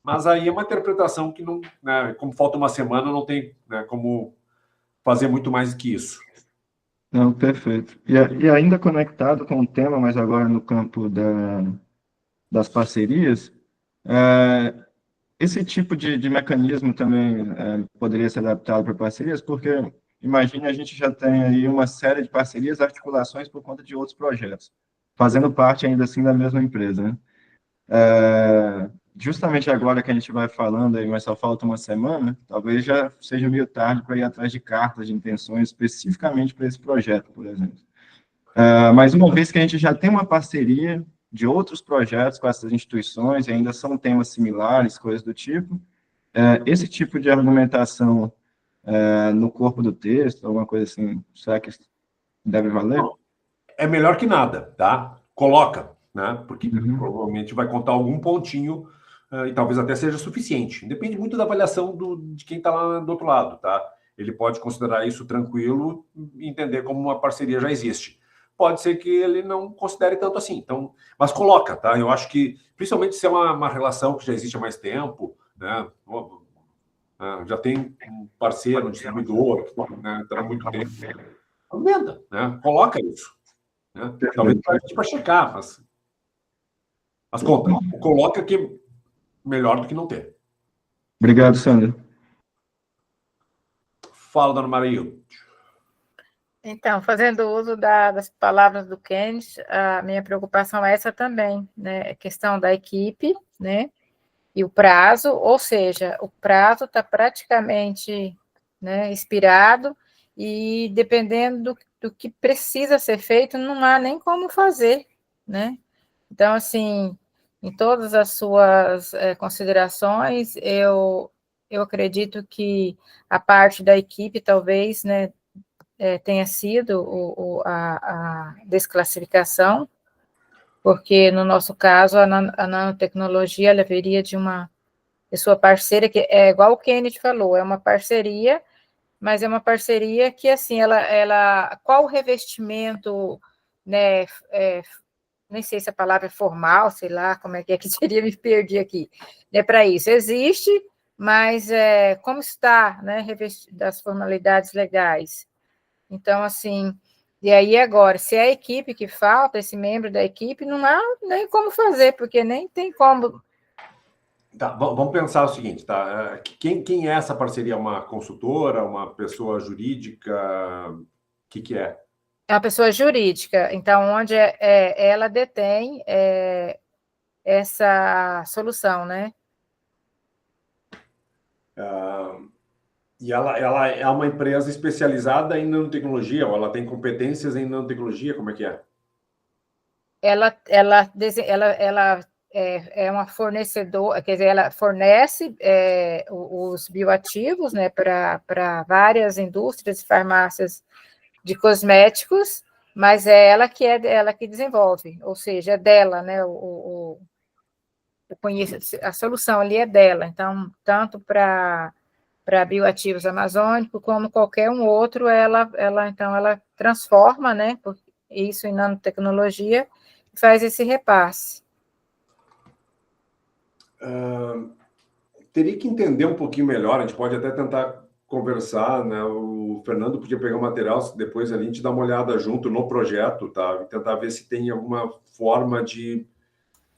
[SPEAKER 2] Mas aí é uma interpretação que não, né, como falta uma semana, não tem, né, como fazer muito mais do que isso.
[SPEAKER 6] Não, perfeito. E ainda conectado com o tema, mas agora no campo das parcerias, esse tipo de mecanismo também poderia ser adaptado para parcerias, porque imagine a gente já tem aí uma série de parcerias, articulações por conta de outros projetos, fazendo parte ainda assim da mesma empresa, né? justamente agora que a gente vai falando aí, mas só falta uma semana, talvez já seja meio tarde para ir atrás de cartas de intenções especificamente para esse projeto, por exemplo. Mas uma vez que a gente já tem uma parceria de outros projetos com essas instituições, e ainda são temas similares, coisas do tipo, esse tipo de argumentação no corpo do texto, alguma coisa assim, será que deve valer?
[SPEAKER 2] É melhor que nada, tá? Coloca, né? Porque provavelmente vai contar algum pontinho e talvez até seja suficiente. Depende muito da avaliação de quem está lá do outro lado, tá? Ele pode considerar isso tranquilo e entender como uma parceria já existe. Pode ser que ele não considere tanto assim. Então, mas coloca, tá? Eu acho que, principalmente se é uma relação que já existe há mais tempo, né? Já tem um parceiro, um distribuidor, né? Está há muito tempo. Aumenta, né? Coloca isso. Né? Talvez para checar, mas conta. Coloca que é melhor do que não ter.
[SPEAKER 6] Obrigado, Sandra.
[SPEAKER 2] Fala, dona Maria.
[SPEAKER 5] Então, fazendo uso das palavras do Keynes, a minha preocupação é essa também, né? A questão da equipe, né? E o prazo, ou seja, o prazo está praticamente, né, expirado, e dependendo do que precisa ser feito, não há nem como fazer, né? Então, assim, em todas as suas considerações, eu acredito que a parte da equipe, talvez, né, tenha sido a desclassificação, porque, no nosso caso, a nanotecnologia, ela viria de uma pessoa parceira, que é igual o Kennedy falou, é uma parceria, mas é uma parceria que, assim, qual o revestimento, né, nem sei se a palavra é formal, sei lá, como é que seria, me perdi aqui, né, para isso, existe, mas como está, né, das formalidades legais. Então, assim, e aí agora, se é a equipe que falta, esse membro da equipe, não há nem como fazer, porque nem tem como.
[SPEAKER 2] Tá, vamos pensar o seguinte, tá? Quem é essa parceria? Uma consultora, uma pessoa jurídica? O que é?
[SPEAKER 5] É uma pessoa jurídica, então, onde ela detém essa solução, né?
[SPEAKER 2] E ela é uma empresa especializada em nanotecnologia, ou ela tem competências em nanotecnologia, como é que é?
[SPEAKER 5] Ela é uma fornecedora, quer dizer, ela fornece os bioativos, né, para várias indústrias e farmácias de cosméticos, mas é ela que desenvolve, ou seja, é dela, né, a solução ali é dela, então, tanto para bioativos amazônicos, como qualquer um outro, ela transforma, né, isso em nanotecnologia, e faz esse repasse.
[SPEAKER 2] Teria que entender um pouquinho melhor, a gente pode até tentar conversar, né? O Fernando podia pegar o material, depois ali a gente dá uma olhada junto no projeto, tá? E tentar ver se tem alguma forma de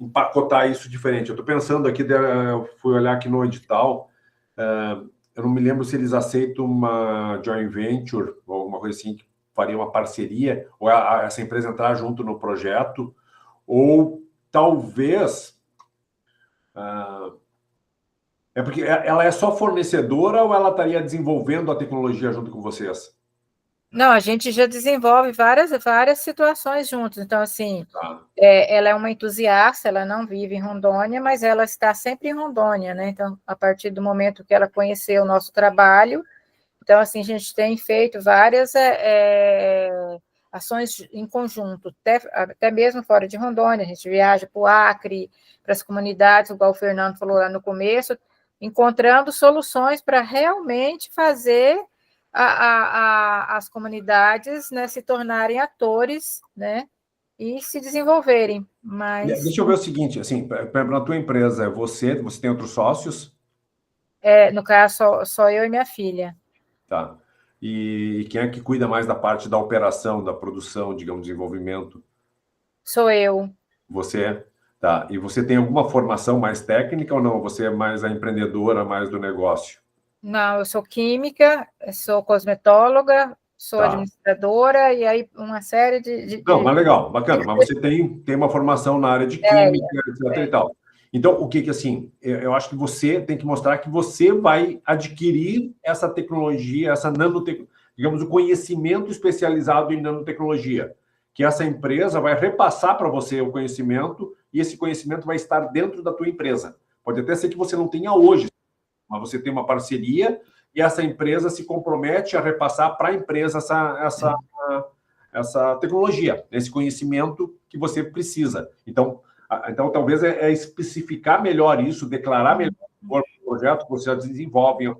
[SPEAKER 2] empacotar isso diferente. Eu estou pensando aqui, eu fui olhar aqui no edital, eu não me lembro se eles aceitam uma joint venture ou alguma coisa assim, que faria uma parceria, ou essa empresa entrar junto no projeto, ou talvez... É porque ela é só fornecedora ou ela estaria desenvolvendo a tecnologia junto com vocês?
[SPEAKER 5] Não, a gente já desenvolve várias situações juntos. Então, assim, ela é uma entusiasta, ela não vive em Rondônia, mas ela está sempre em Rondônia, né? Então, a partir do momento que ela conheceu o nosso trabalho, então, assim, a gente tem feito várias ações em conjunto, até mesmo fora de Rondônia. A gente viaja para o Acre, para as comunidades, igual o Fernando falou lá no começo, encontrando soluções para realmente fazer as comunidades, né, se tornarem atores, né, e se desenvolverem. Mas
[SPEAKER 2] deixa eu ver o seguinte, assim, para a tua empresa, você tem outros sócios?
[SPEAKER 5] No caso, só eu e minha filha.
[SPEAKER 2] Tá. E quem é que cuida mais da parte da operação, da produção, digamos, desenvolvimento?
[SPEAKER 5] Sou eu.
[SPEAKER 2] Você? Tá. E você tem alguma formação mais técnica ou não? Você é mais a empreendedora, mais do negócio?
[SPEAKER 5] Não, eu sou química, sou cosmetóloga, sou administradora, e aí uma série
[SPEAKER 2] Não, mas legal, bacana. Mas você tem uma formação na área de química, etc. e tal. Então, o que assim, eu acho que você tem que mostrar que você vai adquirir essa tecnologia, essa nanotecnologia, digamos, o conhecimento especializado em nanotecnologia, que essa empresa vai repassar para você o conhecimento e esse conhecimento vai estar dentro da tua empresa. Pode até ser que você não tenha hoje, mas você tem uma parceria e essa empresa se compromete a repassar para a empresa essa tecnologia, esse conhecimento que você precisa. Então talvez especificar melhor isso, declarar melhor o projeto que você já desenvolve.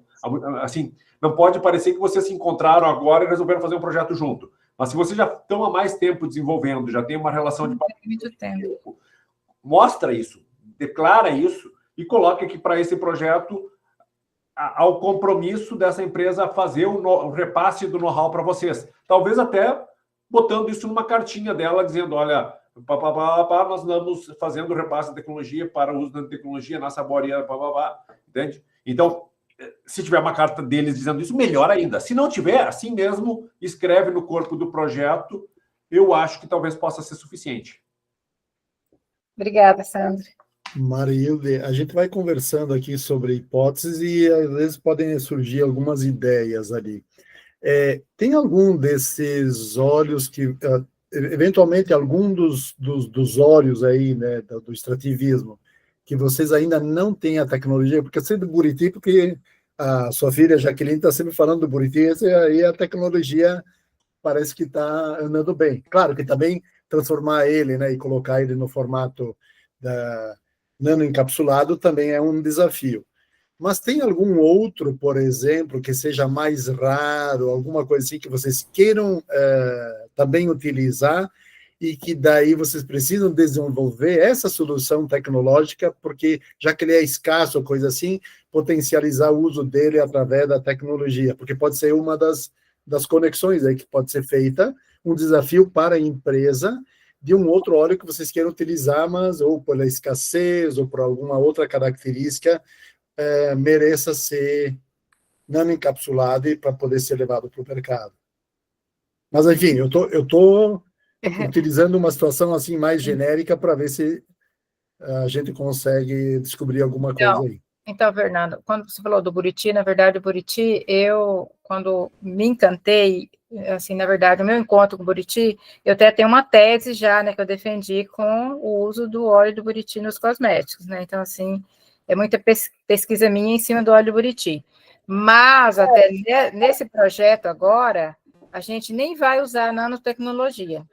[SPEAKER 2] Assim, não pode parecer que vocês se encontraram agora e resolveram fazer um projeto junto. Mas se vocês já estão há mais tempo desenvolvendo, já tem uma relação de tempo, mostra isso, declara isso e coloca que para esse projeto ao compromisso dessa empresa fazer o repasse do know-how para vocês. Talvez até botando isso numa cartinha dela, dizendo, olha, nós estamos fazendo o repasse de tecnologia para o uso da tecnologia na Saboreia, entende? Então, se tiver uma carta deles dizendo isso, melhor ainda. Se não tiver, assim mesmo, escreve no corpo do projeto, eu acho que talvez possa ser suficiente.
[SPEAKER 5] Obrigada, Sandra.
[SPEAKER 4] Marilde, a gente vai conversando aqui sobre hipóteses e às vezes podem surgir algumas ideias ali. Tem algum desses óleos que, eventualmente, algum dos óleos aí, né, do extrativismo, que vocês ainda não têm a tecnologia? Porque eu sei do Buriti, porque a sua filha Jaqueline está sempre falando do Buriti, e aí a tecnologia parece que está andando bem. Claro que também transformar ele, né, e colocar ele no formato da nanoencapsulado também é um desafio. Mas tem algum outro, por exemplo, que seja mais raro, alguma coisa assim que vocês queiram também utilizar e que daí vocês precisam desenvolver essa solução tecnológica, porque já que ele é escasso ou coisa assim, potencializar o uso dele através da tecnologia, porque pode ser uma das conexões aí que pode ser feita, um desafio para a empresa de um outro óleo que vocês queiram utilizar, mas ou pela escassez ou por alguma outra característica, mereça ser nanoencapsulado para poder ser levado para o mercado. Mas, enfim, eu tô utilizando uma situação assim mais genérica para ver se a gente consegue descobrir alguma coisa aí.
[SPEAKER 5] Então, Fernando, quando você falou do Buriti, na verdade, o Buriti, quando me encantei, assim, na verdade, o meu encontro com o Buriti, eu até tenho uma tese já, né, que eu defendi com o uso do óleo do Buriti nos cosméticos, né, então, assim, é muita pesquisa minha em cima do óleo do Buriti. Mas, até nesse projeto agora, a gente nem vai usar a nanotecnologia,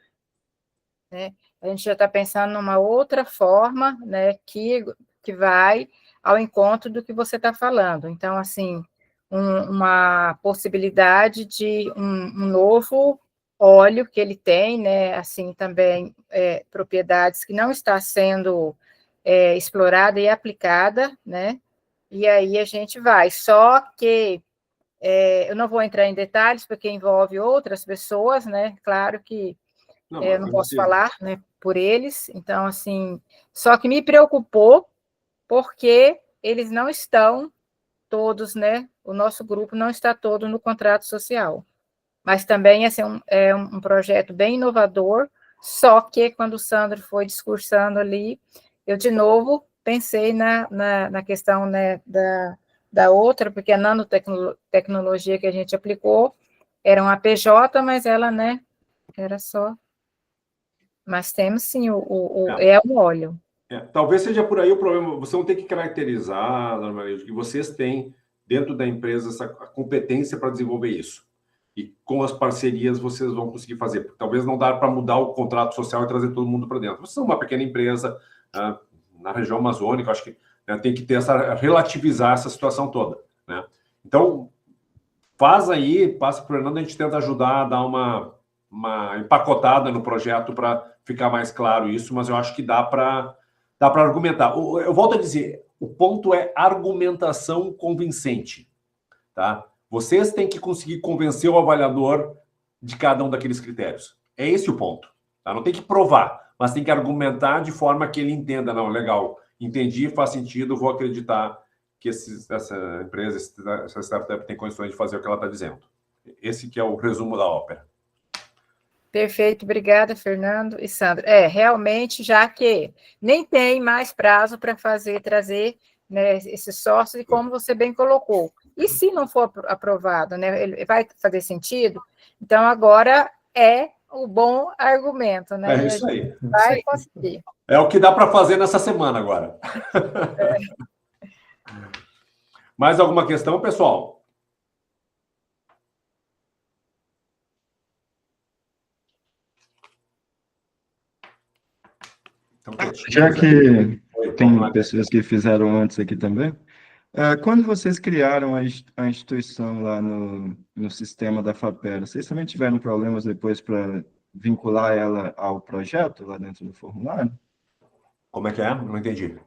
[SPEAKER 5] né, a gente já está pensando numa outra forma, né, que vai ao encontro do que você está falando. Então, assim, uma possibilidade de um novo óleo que ele tem, né, assim, também propriedades que não está sendo explorada e aplicada, né, e aí a gente vai. Só que eu não vou entrar em detalhes, porque envolve outras pessoas, né, claro que eu não posso falar, né, por eles, então, assim, só que me preocupou porque eles não estão todos, né? O nosso grupo não está todo no contrato social. Mas também assim, é um projeto bem inovador, só que quando o Sandro foi discursando ali, eu de novo pensei na questão, né, da outra, porque a nanotecnologia que a gente aplicou era um APJ, mas ela, né, era só... Mas temos, sim, é um óleo.
[SPEAKER 2] Talvez seja por aí o problema. Você não tem que caracterizar, normalmente, que vocês têm dentro da empresa a competência para desenvolver isso. E com as parcerias vocês vão conseguir fazer. Porque talvez não dá para mudar o contrato social e trazer todo mundo para dentro. Vocês são uma pequena empresa na região amazônica, acho que tem que ter relativizar essa situação toda, né? Então, passa para o Fernando, a gente tenta ajudar a dar uma empacotada no projeto para ficar mais claro isso, mas eu acho que dá para argumentar. Eu volto a dizer, o ponto é argumentação convincente, tá? Vocês têm que conseguir convencer o avaliador de cada um daqueles critérios. É esse o ponto, tá? Não tem que provar, mas tem que argumentar de forma que ele entenda, não, legal, entendi, faz sentido, vou acreditar que essa empresa, essa startup tem condições de fazer o que ela está dizendo. Esse que é o resumo da ópera.
[SPEAKER 5] Perfeito, obrigada, Fernando e Sandra. Realmente, já que nem tem mais prazo para trazer, né, esses sócios, e como você bem colocou. E se não for aprovado, né, ele vai fazer sentido? Então, agora é o bom argumento, né?
[SPEAKER 2] É isso aí.
[SPEAKER 5] Vai conseguir.
[SPEAKER 2] É o que dá para fazer nessa semana agora. Mais alguma questão, pessoal? Então,
[SPEAKER 6] Já que
[SPEAKER 2] vamos
[SPEAKER 6] tem
[SPEAKER 2] lá.
[SPEAKER 6] pessoas que fizeram antes aqui também, quando vocês criaram a instituição lá no sistema da FAPERA, vocês também tiveram problemas depois para vincular ela ao projeto lá dentro do formulário?
[SPEAKER 2] Como é que é? Não entendi.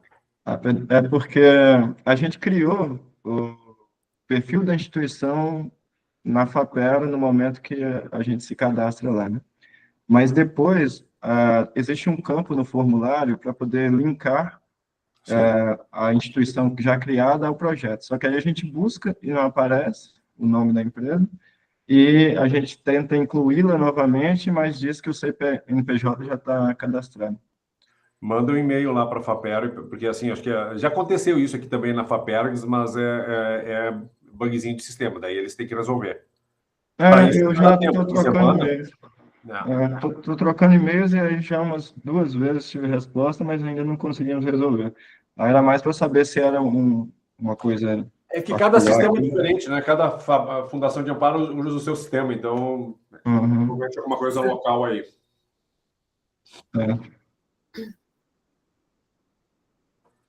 [SPEAKER 6] É porque a gente criou o perfil da instituição na FAPERA no momento que a gente se cadastra lá, né? Mas depois, existe um campo no formulário para poder linkar a instituição já criada ao projeto. Só que aí a gente busca e não aparece o nome da empresa, e a gente tenta incluí-la novamente, mas diz que o CNPJ já está cadastrado.
[SPEAKER 2] Manda um e-mail lá para a FAPERG, porque assim, acho que já aconteceu isso aqui também na FAPERGS, mas é bugzinho de sistema, daí eles têm que resolver.
[SPEAKER 6] Eu já estou trocando e-mails. Estou trocando e-mails e aí já umas 2 vezes tive resposta, mas ainda não conseguimos resolver. Aí era mais para saber se era uma coisa.
[SPEAKER 2] É que cada sistema é diferente, né? Cada fundação de amparo usa o seu sistema, então provavelmente alguma coisa local aí.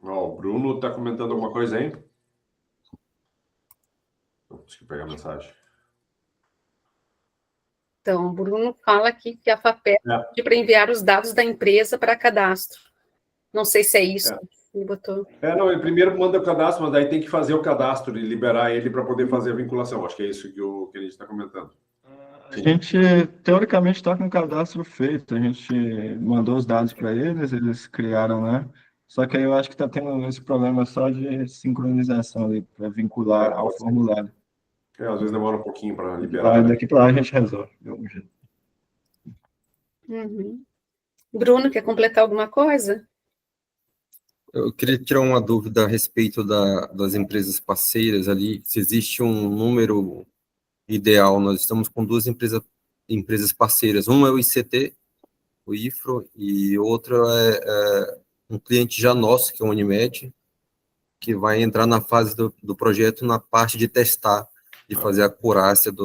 [SPEAKER 2] O Bruno está comentando alguma coisa aí? Deixa eu pegar a mensagem.
[SPEAKER 1] Então, o Bruno fala aqui que a FAPERG pede para enviar os dados da empresa para cadastro. Não sei se é isso que ele botou.
[SPEAKER 2] Não, ele primeiro manda o cadastro, mas daí tem que fazer o cadastro e liberar ele para poder fazer a vinculação. Acho que é isso que a gente está comentando.
[SPEAKER 6] A gente, teoricamente, está com o cadastro feito. A gente mandou os dados para eles criaram, né? Só que aí eu acho que está tendo esse problema só de sincronização ali, para vincular ao formulário.
[SPEAKER 2] Às vezes demora um pouquinho para liberar.
[SPEAKER 6] Daqui para lá a gente resolve, de algum jeito.
[SPEAKER 1] Bruno, quer completar alguma coisa?
[SPEAKER 7] Eu queria tirar uma dúvida a respeito das empresas parceiras ali, se existe um número ideal. Nós estamos com 2 empresas parceiras, uma é o ICT, o IFRO, e outra é um cliente já nosso, que é o Unimed, que vai entrar na fase do projeto, na parte de testar, de fazer a acurácia da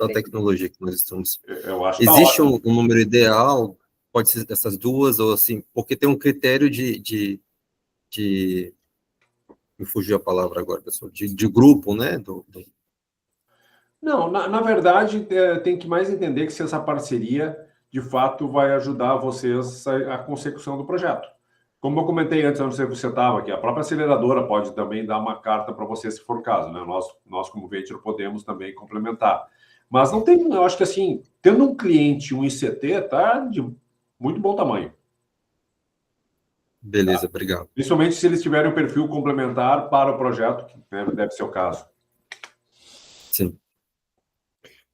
[SPEAKER 7] tecnologia que nós estamos.
[SPEAKER 2] Eu acho
[SPEAKER 7] existe um número ideal? Pode ser essas 2, ou assim, porque tem um critério de me fugiu a palavra agora, pessoal, de grupo, né?
[SPEAKER 2] Não, na verdade, tem que mais entender que se essa parceria, de fato, vai ajudar vocês a consecução do projeto. Como eu comentei antes, eu não sei se você estava aqui, a própria aceleradora pode também dar uma carta para você, se for o caso, né? Nós, como Venture, podemos também complementar. Mas não tem, eu acho que assim, tendo um cliente, um ICT, tá de muito bom tamanho.
[SPEAKER 7] Beleza, obrigado.
[SPEAKER 2] Principalmente se eles tiverem um perfil complementar para o projeto, que deve ser o caso.
[SPEAKER 7] Sim.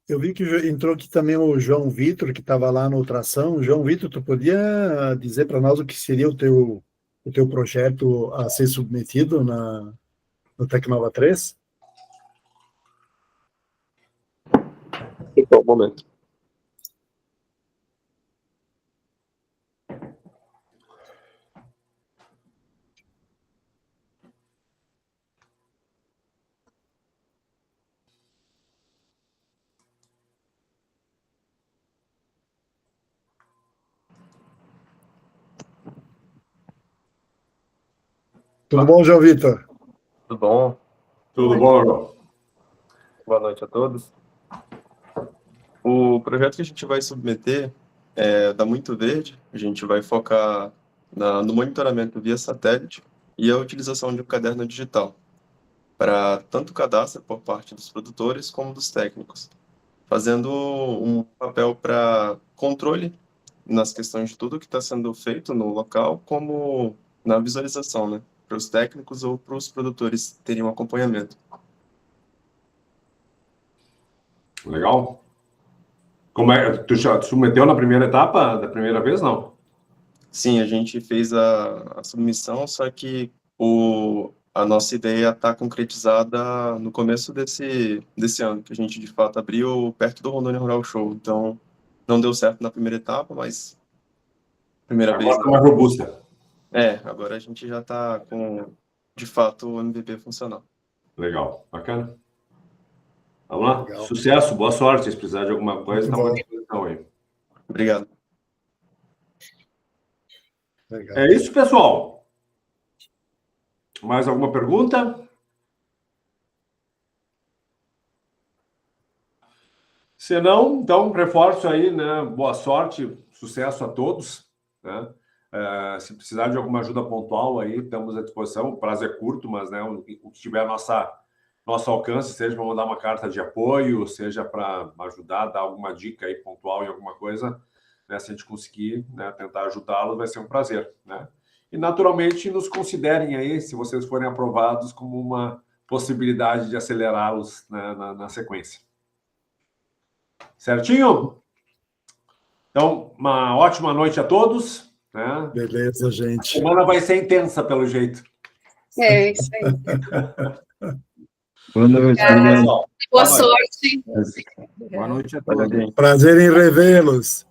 [SPEAKER 4] Eu vi que entrou aqui também o João Vitor, que estava lá na Ultração. João Vitor, tu podia dizer para nós o que seria o teu projeto a ser submetido no Tecnova 3?
[SPEAKER 8] Então, um momento.
[SPEAKER 4] Tudo bom, João Vitor?
[SPEAKER 8] Tudo bom?
[SPEAKER 2] Tudo bom, João?
[SPEAKER 8] Boa noite a todos. O projeto que a gente vai submeter é da Muito Verde. A gente vai focar no monitoramento via satélite e a utilização de um caderno digital para tanto o cadastro por parte dos produtores como dos técnicos, fazendo um papel para controle nas questões de tudo que está sendo feito no local, como na visualização, né? Para os técnicos ou para os produtores terem um acompanhamento.
[SPEAKER 2] Legal? Como é? Tu já submeteu na primeira etapa, da primeira vez, não?
[SPEAKER 8] Sim, a gente fez a submissão, só que a nossa ideia está concretizada no começo desse ano, que a gente, de fato, abriu perto do Rondônia Rural Show. Então, não deu certo na primeira etapa, mas primeira
[SPEAKER 2] Agora
[SPEAKER 8] vez...
[SPEAKER 2] está mais robusta.
[SPEAKER 8] Agora a gente já está com, de fato, o MVP funcional.
[SPEAKER 2] Legal, bacana. Vamos lá?
[SPEAKER 4] Legal.
[SPEAKER 2] Sucesso, boa sorte. Se precisar de alguma coisa,
[SPEAKER 4] Muito
[SPEAKER 2] estamos à
[SPEAKER 4] bom.
[SPEAKER 2] disposição aí.
[SPEAKER 8] Obrigado.
[SPEAKER 4] Legal.
[SPEAKER 2] É isso, pessoal. Mais alguma pergunta? Se não, então, reforço aí, né? Boa sorte, sucesso a todos, né? Se precisar de alguma ajuda pontual aí, estamos à disposição. O prazo é curto, mas, né, o que tiver nosso alcance, seja para mandar uma carta de apoio, seja para ajudar, dar alguma dica aí pontual em alguma coisa, né? Se a gente conseguir, né, tentar ajudá-los, vai ser um prazer, né? E, naturalmente, nos considerem aí, se vocês forem aprovados, como uma possibilidade de acelerá-los, né, na sequência. Certinho? Então, uma ótima noite a todos, né?
[SPEAKER 4] Beleza,
[SPEAKER 2] A
[SPEAKER 4] gente.
[SPEAKER 2] semana vai ser intensa, pelo jeito.
[SPEAKER 1] É isso aí.
[SPEAKER 6] Boa noite.
[SPEAKER 1] Boa sorte.
[SPEAKER 3] Boa noite a todos.
[SPEAKER 8] Parabéns.
[SPEAKER 4] Prazer em revê-los.